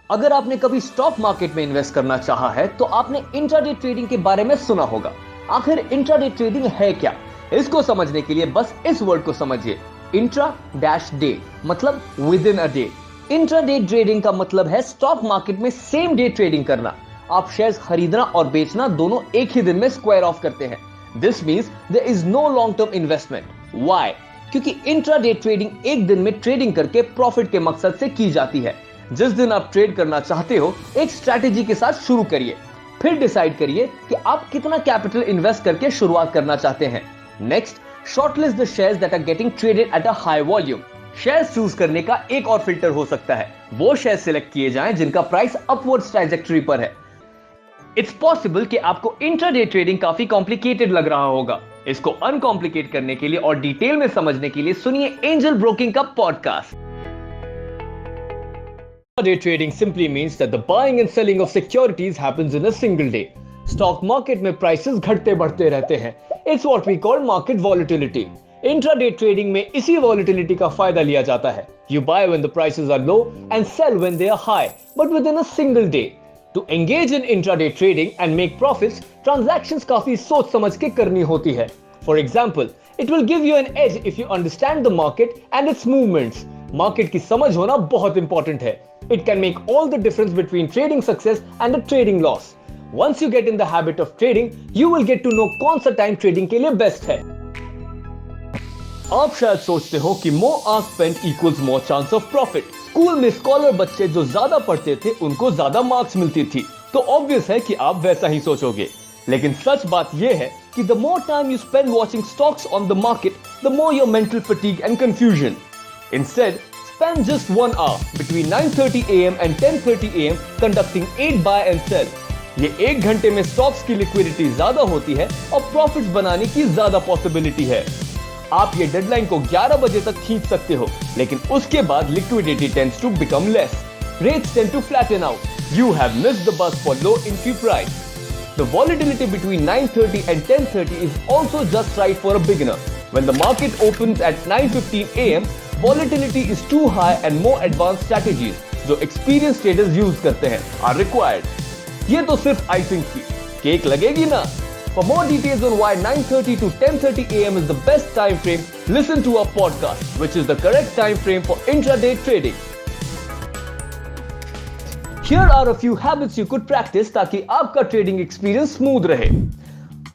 अगर आपने कभी स्टॉक मार्केट में इन्वेस्ट करना चाहा है तो आपने इंट्राडे ट्रेडिंग के बारे में सुना होगा। आखिर इंट्राडे ट्रेडिंग है क्या? इसको समझने के लिए बस इस वर्ड को समझिए, इंट्रा डैश डे, मतलब with in a day. Intraday trading का मतलब है स्टॉक मार्केट में सेम डे ट्रेडिंग करना। आप शेयर्स खरीदना और बेचना दोनों एक ही दिन में स्क्वायर ऑफ करते हैं। This means there is no long term investment. Why? क्योंकि इंट्राडे ट्रेडिंग एक दिन में ट्रेडिंग करके प्रॉफिट के मकसद से की जाती है। जिस दिन आप ट्रेड करना चाहते हो, एक स्ट्रैटेजी के साथ शुरू करिए, फिर डिसाइड करिए कि आप कितना कैपिटल इन्वेस्ट करके शुरुआत करना चाहते हैं। Next, shortlist the shares that are getting traded at a high volume. Shares choose करने का एक और फिल्टर हो सकता है, वो शेयर सिलेक्ट किए जाएं जिनका प्राइस अपवर्ड ट्रांजैक्टरी पर है। इट्स पॉसिबल कि आपको इंट्राडे ट्रेडिंग काफी कॉम्प्लिकेटेड लग रहा होगा। इसको अनकॉम्प्लिकेट करने के लिए और डिटेल में समझने के लिए सुनिए एंजल ब्रोकिंग का podcast. Intraday trading simply means that the buying and selling of securities happens in a single day. Stock market में prices घटते बढ़ते रहते हैं। It's what we call market volatility. Intraday trading में इसी volatility का फायदा लिया जाता है। You buy when the prices are low and sell when they are high, but within a single day. To engage in intraday trading and make profits, transactions काफी सोच समझ के करनी होती है। For example, it will give you an edge if you understand the market and its movements. Market की समझ होना बहुत इंपॉर्टेंट है। It can make all the difference between trading success and a trading loss. Once you get in the habit of trading, you will get to know कौन सा time trading के लिए best है। आप शायद सोचते हो कि more hours spent equals more chance of profit. School में स्कॉलर बच्चे जो ज्यादा पढ़ते थे उनको ज्यादा मार्क्स मिलती थी, तो ऑब्वियस है कि आप वैसा ही सोचोगे। लेकिन सच बात यह है कि the more time you spend watching stocks on the market, the more your mental fatigue and confusion. Instead, spend just 1 hour between 9:30 AM and 10:30 AM conducting 8 buy and sell. ये 1 घंटे में स्टॉक्स की लिक्विडिटी ज्यादा होती है और profits बनाने की ज्यादा पॉसिबिलिटी है। आप ये डेडलाइन को 11 बजे तक खींच सकते हो, लेकिन उसके बाद liquidity tends to become less, rates tend to flatten out, you have missed the bus for low entry price. The volatility between 9:30 and 10:30 is also just right for a beginner. When the market opens at 9:15 AM, volatility is too high and more advanced strategies जो experienced traders use करते हैं are required. ये तो सिर्फ icing थी, cake लगेगी ना? For more details on why 9:30 to 10:30 AM is the best time frame, listen to our podcast, which is the correct time frame for intraday trading. Here are a few habits you could practice ताकि आपका trading experience smooth रहे।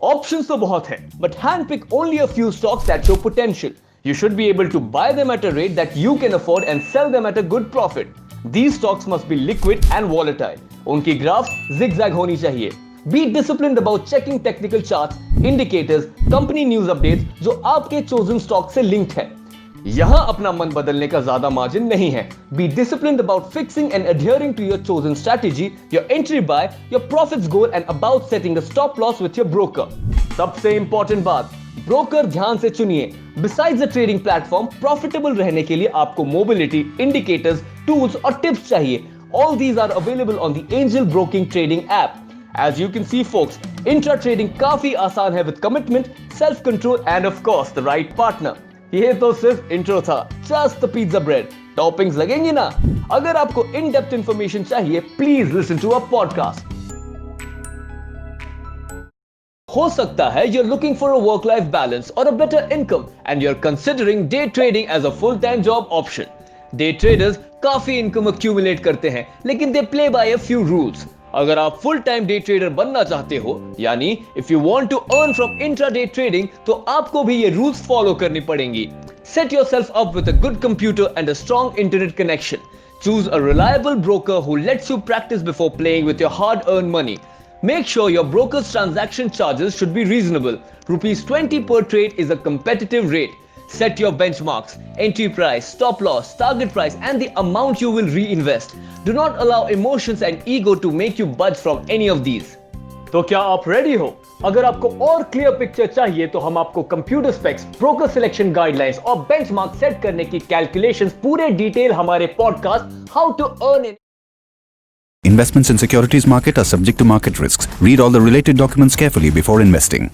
Options तो बहुत हैं, but handpick only a few stocks that show potential. You should be able to buy them at a rate that you can afford and sell them at a good profit. These stocks must be liquid and volatile. उनकी graphs zigzag होनी चाहिए। Be disciplined about checking technical charts, indicators, company news updates जो आपके chosen stock से linked है। यहां अपना मन बदलने का ज्यादा मार्जिन नहीं है। Be disciplined about fixing and adhering to your chosen strategy, your entry buy, your profits goal and about setting a stop loss with your broker. सबसे इंपॉर्टेंट बात, ब्रोकर ध्यान से चुनिए। Besides the trading platform, profitable रहने के लिए आपको mobility, indicators, tools और tips चाहिए। All these are available on the Angel Broking Trading app. As you can see folks, intra trading काफी आसान है with commitment, self control and of course the right partner. ये तो सिर्फ intro था, just the pizza bread. Toppings लगेंगी ना? अगर आपको इन डेप्थ इंफॉर्मेशन चाहिए, please listen to a podcast. हो सकता है you're looking for a work-life balance or a better income and you're considering day trading as a full-time job option. Day traders काफी income accumulate करते हैं, लेकिन they play by a few rules. अगर आप full time day trader बनना चाहते हो, यानी if you want to earn from intraday trading, तो आपको भी ये रूल्स फॉलो करनी पड़ेंगी। Set yourself up with a good computer and a strong internet connection. Choose a reliable broker who lets you practise before playing with your hard earned money. Make sure your broker's transaction charges should be reasonable. ₹20 per trade is a competitive rate. Set your benchmarks, entry price, stop loss, target price and the amount you will reinvest. Do not allow emotions and ego to make you budge from any of these. तो क्या आप ready हो? अगर आपको और clear picture चाहिए तो हम आपको computer specs, broker selection guidelines और बेंचमार्क सेट करने की कैलकुलेशंस पूरे डिटेल हमारे podcast how to earn in Investments in securities market are subject to market risks. Read all the related documents carefully before investing.